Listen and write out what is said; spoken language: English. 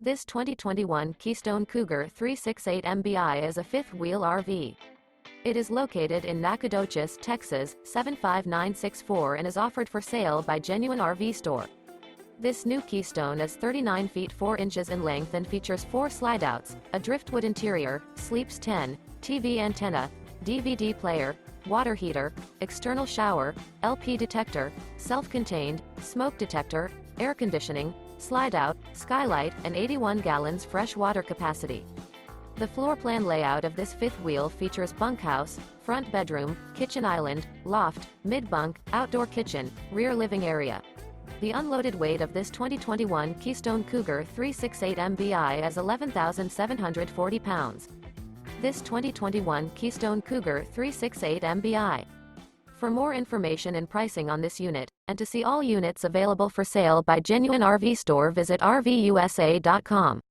This 2021 Keystone Cougar 368 MBI is a fifth-wheel RV. It is located in Nacogdoches, Texas, 75964 and is offered for sale by Genuine RV Store. This new Keystone is 39 feet 4 inches in length and features 4 slideouts, a driftwood interior, sleeps 10, TV antenna, DVD player, water heater, external shower, LP detector, self-contained, smoke detector, air conditioning, slideout, skylight, and 81 gallons fresh water capacity. The floor plan layout of this fifth wheel features bunkhouse, front bedroom, kitchen island, loft, mid-bunk, outdoor kitchen, rear living area. The unloaded weight of this 2021 Keystone Cougar 368 MBI is 11,740 pounds. This 2021 Keystone Cougar 368 MBI. For more information and pricing on this unit, and to see all units available for sale by Genuine RV Store, visit RVUSA.com.